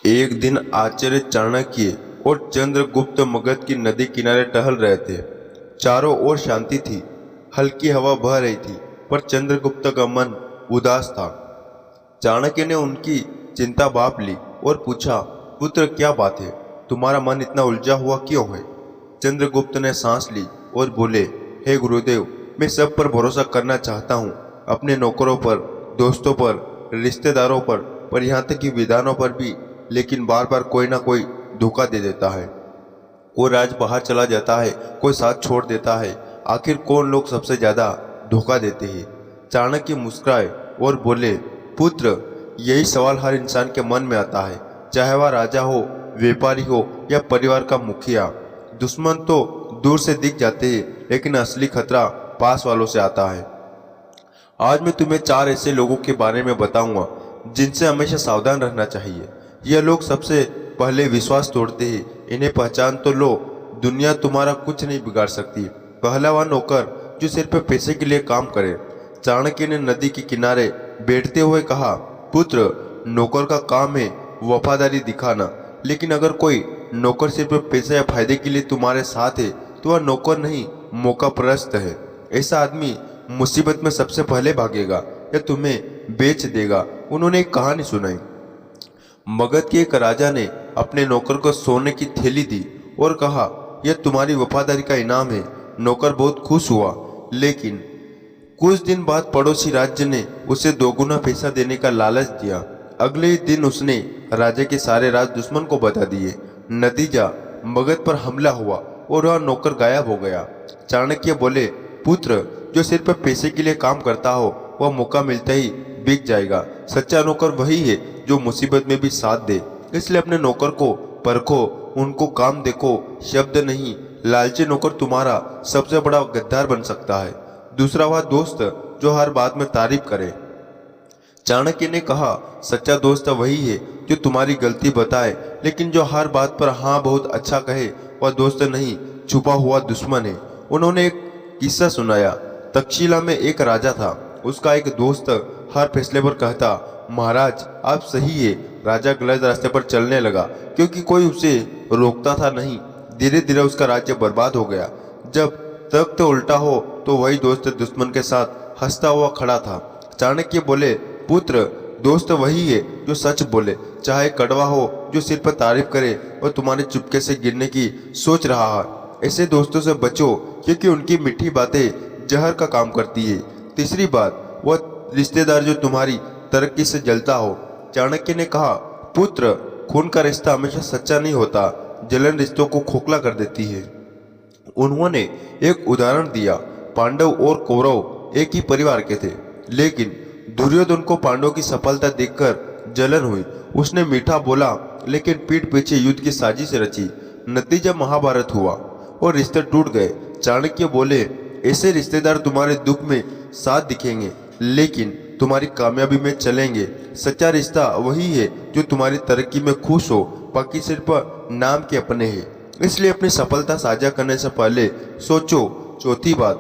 एक दिन आचार्य चाणक्य और चंद्रगुप्त मगध की नदी किनारे टहल रहे थे। चारों ओर शांति थी, हल्की हवा बह रही थी, पर चंद्रगुप्त का मन उदास था। चाणक्य ने उनकी चिंता भांप ली और पूछा, पुत्र क्या बात है, तुम्हारा मन इतना उलझा हुआ क्यों है? चंद्रगुप्त ने सांस ली और बोले, हे गुरुदेव, मैं सब पर भरोसा करना चाहता हूँ, अपने नौकरों पर, दोस्तों पर, रिश्तेदारों पर यहाँ तक कि विधानों पर भी, लेकिन बार बार कोई ना कोई धोखा दे देता है। कोई राज बाहर चला जाता है, कोई साथ छोड़ देता है। आखिर कौन लोग सबसे ज्यादा धोखा देते हैं? चाणक्य मुस्कुराए और बोले, पुत्र, यही सवाल हर इंसान के मन में आता है, चाहे वह राजा हो, व्यापारी हो या परिवार का मुखिया। दुश्मन तो दूर से दिख जाते हैं, लेकिन असली खतरा पास वालों से आता है। आज मैं तुम्हें 4 ऐसे लोगों के बारे में बताऊंगा जिनसे हमेशा सावधान रहना चाहिए। यह लोग सबसे पहले विश्वास तोड़ते हैं, इन्हें पहचान तो लो, दुनिया तुम्हारा कुछ नहीं बिगाड़ सकती। पहला वह नौकर जो सिर्फ पैसे के लिए काम करे। चाणक्य ने नदी के किनारे बैठते हुए कहा, पुत्र, नौकर का काम है वफादारी दिखाना, लेकिन अगर कोई नौकर सिर्फ पैसे या फायदे के लिए तुम्हारे साथ है तो वह नौकर नहीं, मौका परस्त है। ऐसा आदमी मुसीबत में सबसे पहले भागेगा या तुम्हें बेच देगा। उन्होंने एक कहानी सुनाई। मगध के एक राजा ने अपने नौकर को सोने की थैली दी और कहा, यह तुम्हारी वफादारी का इनाम है। नौकर बहुत खुश हुआ, लेकिन कुछ दिन बाद पड़ोसी राज्य ने उसे 2 गुना पैसा देने का लालच दिया। अगले ही दिन उसने राजा के सारे राज दुश्मन को बता दिए। नतीजा, मगध पर हमला हुआ और वह नौकर गायब हो गया। चाणक्य बोले, पुत्र, जो सिर्फ पैसे के लिए काम करता हो वह मौका मिलते ही बिक जाएगा। सच्चा नौकर वही है जो मुसीबत में भी साथ दे। इसलिए अपने नौकर को परखो, उनको काम देखो, शब्द नहीं। लालची नौकर तुम्हारा सबसे बड़ा गद्दार बन सकता है। दूसरा वह दोस्त जो हर बात में तारीफ करे। चाणक्य ने कहा, सच्चा दोस्त वही है जो तुम्हारी गलती बताए, लेकिन जो हर बात पर हाँ बहुत अच्छा कहे वह दोस्त नहीं, छुपा हुआ दुश्मन है। उन्होंने एक किस्सा सुनाया। तक्षशिला में एक राजा था। उसका एक दोस्त हर फैसले पर कहता, महाराज आप सही है। राजा गलत रास्ते पर चलने लगा क्योंकि कोई उसे रोकता था नहीं। धीरे धीरे उसका राज्य बर्बाद हो गया। जब तख्त उल्टा हो तो वही दोस्त दुश्मन के साथ हंसता हुआ खड़ा था। चाणक्य बोले, पुत्र, दोस्त वही है जो सच बोले, चाहे कड़वा हो, जो सिर पर तारीफ करे और तुम्हारे चुपके से गिरने की सोच रहा है। ऐसे दोस्तों से बचो क्योंकि उनकी मीठी बातें जहर का काम करती है। तीसरी बात, वह रिश्तेदार जो तुम्हारी तरक्की से जलता हो। चाणक्य ने कहा, पुत्र, खून का रिश्ता हमेशा सच्चा नहीं होता, जलन रिश्तों को खोखला कर देती है। उन्होंने एक उदाहरण दिया। पांडव और कौरव एक ही परिवार के थे, लेकिन दुर्योधन को पांडवों की सफलता देखकर जलन हुई। उसने मीठा बोला, लेकिन पीठ पीछे युद्ध की साजिश रची। नतीजा महाभारत हुआ और रिश्ते टूट गए। चाणक्य बोले, ऐसे रिश्तेदार तुम्हारे दुख में साथ दिखेंगे, लेकिन तुम्हारी कामयाबी में चलेंगे। सच्चा रिश्ता वही है जो तुम्हारी तरक्की में खुश हो, बाकी सिर्फ नाम के अपने हैं। इसलिए अपनी सफलता साझा करने से पहले सोचो। चौथी बात,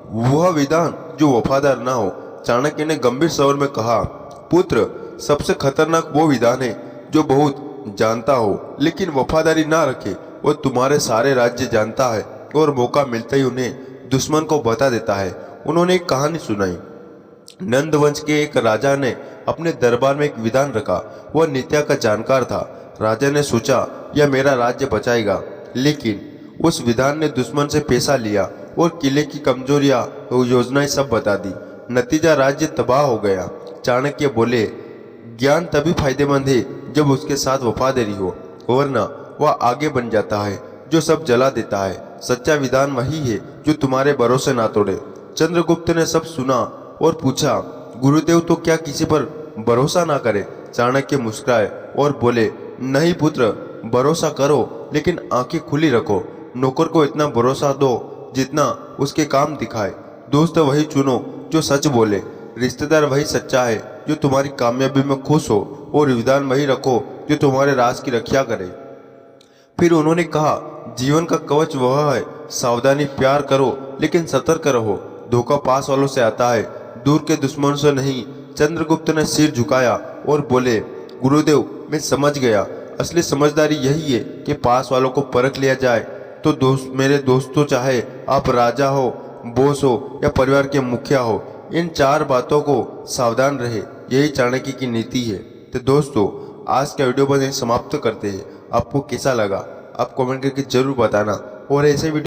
वह विधान जो वफादार ना हो। चाणक्य ने गंभीर स्वर में कहा, पुत्र, सबसे खतरनाक वो विधान है जो बहुत जानता हो लेकिन वफादारी ना रखे। वो तुम्हारे सारे राज्य जानता है और मौका मिलते ही उन्हें दुश्मन को बता देता है। उन्होंने एक कहानी सुनाई। नंद वंश के एक राजा ने अपने दरबार में एक विधान रखा। वह नीतिया का जानकार था। राजा ने सोचा, यह मेरा राज्य बचाएगा, लेकिन उस विधान ने दुश्मन से पैसा लिया और किले की कमजोरियां और योजनाएं सब बता दी। नतीजा, राज्य तबाह हो गया। चाणक्य बोले, ज्ञान तभी फायदेमंद है जब उसके साथ वफादारी हो, वरना वह आगे बन जाता है जो सब जला देता है। सच्चा विधान वही है जो तुम्हारे भरोसे ना तोड़े। चंद्रगुप्त ने सब सुना और पूछा, गुरुदेव, तो क्या किसी पर भरोसा ना करे? चाणक्य मुस्कुराए और बोले, नहीं पुत्र, भरोसा करो, लेकिन आंखें खुली रखो। नौकर को इतना भरोसा दो जितना उसके काम दिखाए। दोस्त वही चुनो जो सच बोले। रिश्तेदार वही सच्चा है जो तुम्हारी कामयाबी में खुश हो, और विधान वही रखो जो तुम्हारे राज की रक्षा करे। फिर उन्होंने कहा, जीवन का कवच वह है, सावधानी, प्यार करो लेकिन सतर्क रहो। धोखा पास वालों से आता है, दूर के दुश्मन से नहीं। चंद्रगुप्त ने सिर झुकाया और बोले, गुरुदेव, मैं समझ गया। असली समझदारी यही है कि पास वालों को परख लिया जाए। तो मेरे दोस्तों, चाहे आप राजा हो, बॉस हो या परिवार के मुखिया हो, इन 4 बातों को सावधान रहे, यही चाणक्य की नीति है। तो दोस्तों, आज का वीडियो बस यहीं समाप्त करते हैं। आपको कैसा लगा आप कमेंट करके जरूर बताना, और ऐसे वीडियो